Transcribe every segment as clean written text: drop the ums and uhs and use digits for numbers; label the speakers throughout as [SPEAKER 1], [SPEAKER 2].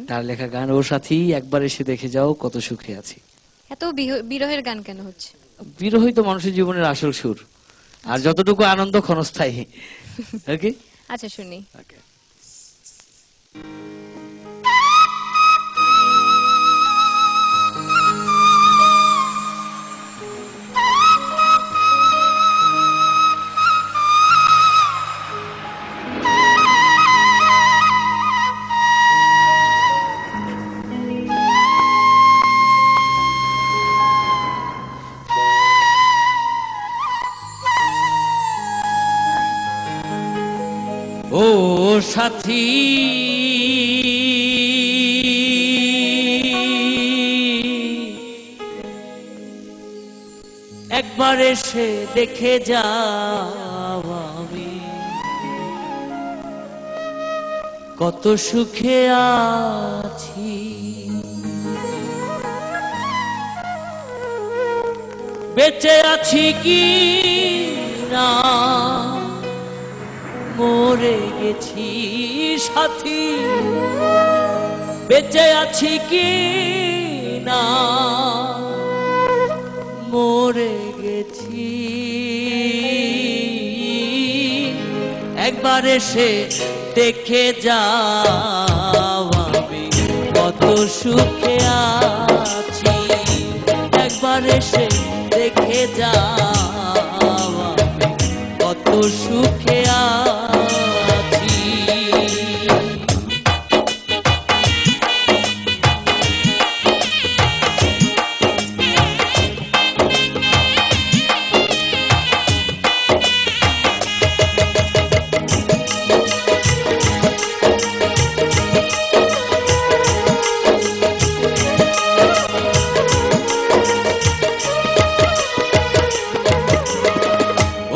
[SPEAKER 1] তার লেখা গান। ও সাথী একবার এসে দেখে যাও কত সুখে আছি।
[SPEAKER 2] এত বিরহের গান কেন হচ্ছে?
[SPEAKER 1] বিরহই তো মানুষের জীবনের আসল সুর, আর যতটুকু আনন্দ ক্ষণস্থায়ী। ওকে,
[SPEAKER 2] আচ্ছা শুনি।
[SPEAKER 1] ও সাথী একবার এসে দেখে যাও আমি কত সুখে আছি। বেঁচে আছি কি না মরে গেছি সাথী, বেঁচে আছি কি না মরে গেছি। একবার এসে দেখে যাও আমি কত সুখে আছি। একবার এসে দেখে যাও আমি কত সুখে আছি।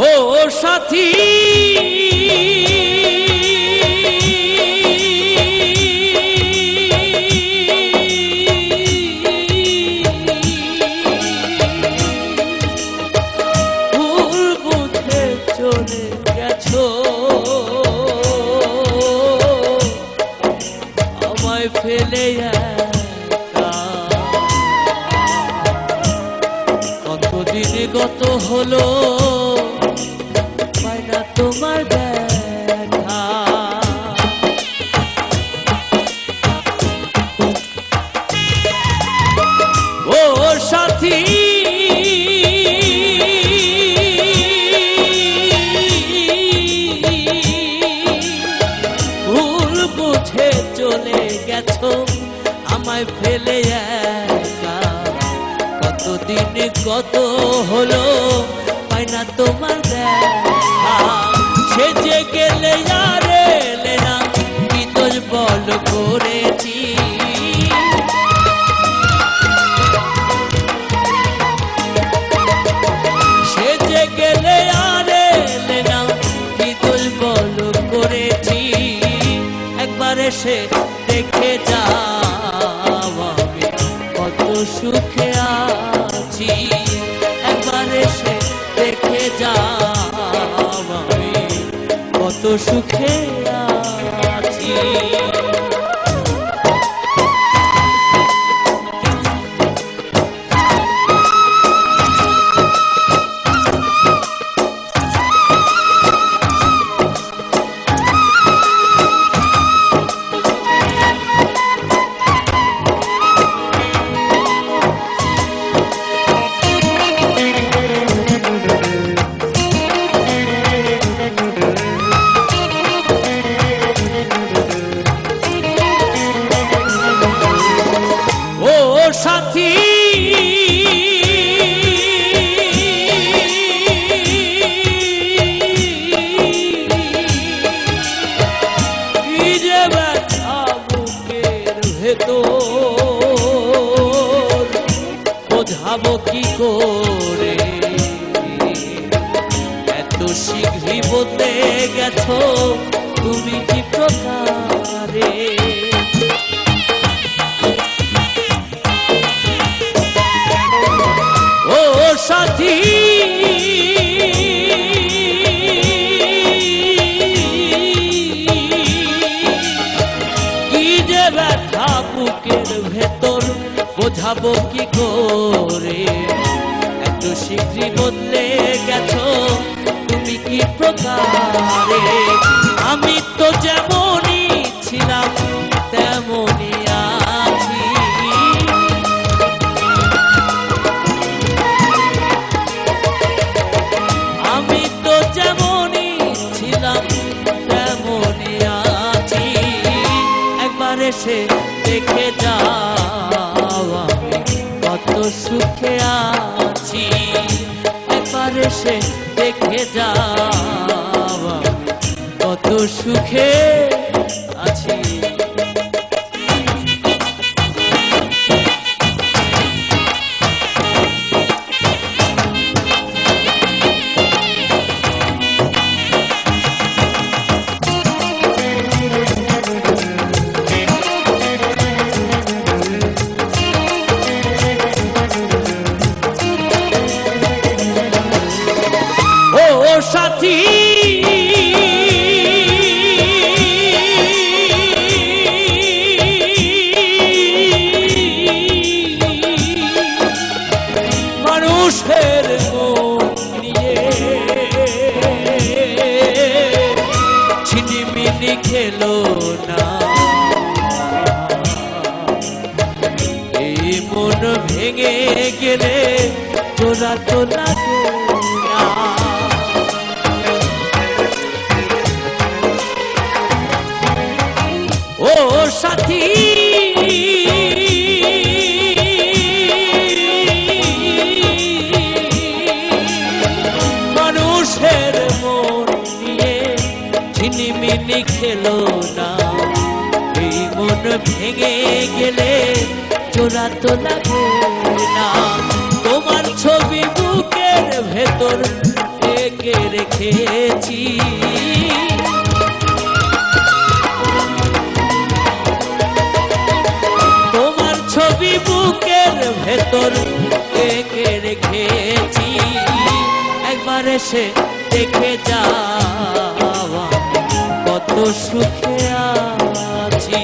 [SPEAKER 1] ও সাথী ভুল বুঝে চলে গেছো আমায় ফেলে একা। কতদিন গত হলো পাই না তোমার দেখা। ও সাথী ভুল বুঝে চলে গেছো আমায় ফেলে একা। কতদিন কত হলো পাই না তোমার দেখা। সেজে গেলে আর এলে না কি দোষ বল করেছি। সেজে গেলে আর এলে না কি দোষ বল করেছি। একবার এসে দেখে যাও আমি কত সুখে আছি। একবার এসে দেখে যাও আমি কত সুখে আছি। সাথী যে ব্যথা বুকের ভেতর বোঝাবো কি করে। এত শীঘ্রই বদলে গেছো তুমি কি প্রকারে। সাথী কি যে ব্যথা বুকের ভেতর বোঝাবো কি করে, এত শীঘ্রই বদলে গেছো তুমি কি প্রকারে। আমি তো যেমনই ছিলাম তেমনই আছি, আমি তো যেমনই ছিলাম তেমনই আছি। একবার এসে দেখে যাও আমি কত সুখে আছি, একবার এসে দেখে যাও আমি কত সুখে আছি। ও সাথী মানুষের মন নিয়ে ছিনিমিনি খেলো না, এই মন ভেঙে গেলে জোড়া তো লাগে না। ও সাথী মানুষের মন নিয়ে ছিনিমিনি খেলো না, এই মন ভেঙে গেলে জোড়া তো লাগে না। তোমার ছবি বুকের ভেতর এঁকে রেখেছি, তোমার ছবি বুকের ভেতর এঁকে রেখেছি। একবার এসে দেখে যাও কত সুখে আছি।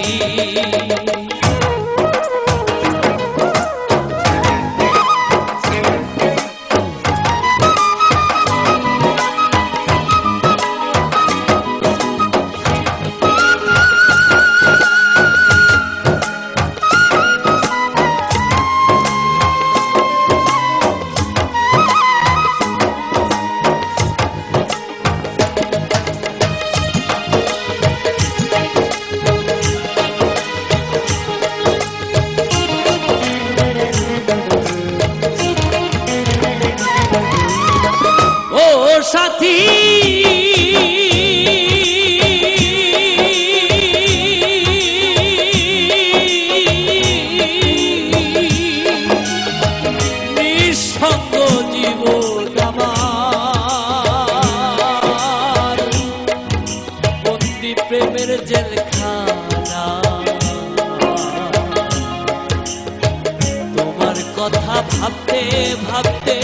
[SPEAKER 1] সাথী নিঃসঙ্গ জীবন আমার বন্দি প্রেমের জেলখানা, তোমার কথা ভাবতে ভাবতে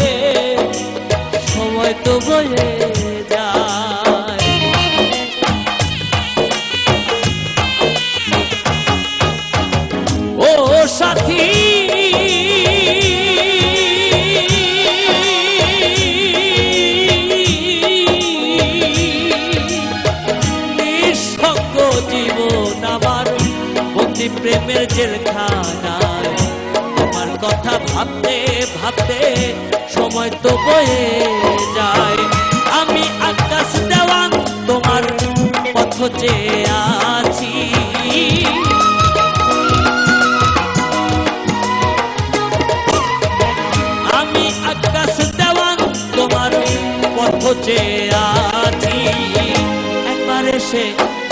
[SPEAKER 1] সময় তো বয়ে যায়। ও সাথী নিঃসঙ্গ জীবন আমার বন্দি প্রেমের জেলখানায়, তোমার কথা ভাবতে ভাবতে সময় তো বয়ে যায়। আমি আকাশ দেওয়ান তোমার পথ চেয়ে আছি, আমি আকাশ দেওয়ান তোমার পথ চেয়ে আছি। একবার এসে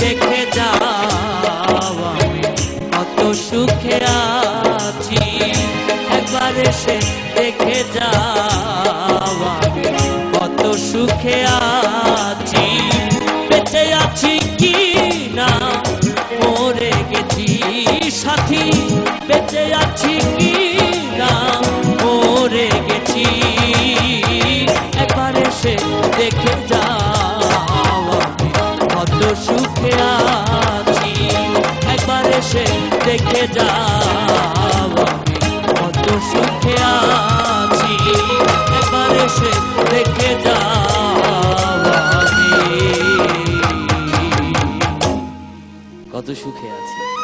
[SPEAKER 1] দেখে যাও আমি কত সুখে আছি, একবার এসে দেখে যাও আমি কত সুখে আছি। বেঁচে আছি কি না মরে গেছি সাথী, বেঁচে আছি কি না মরে গেছি। একবার এসে দেখে যাও আমি কত সুখে আছি, একবার এসে দেখে দেখে যাও আমি কত সুখে আছি, একবার এসে দেখে যাও আমি কত সুখে আছি।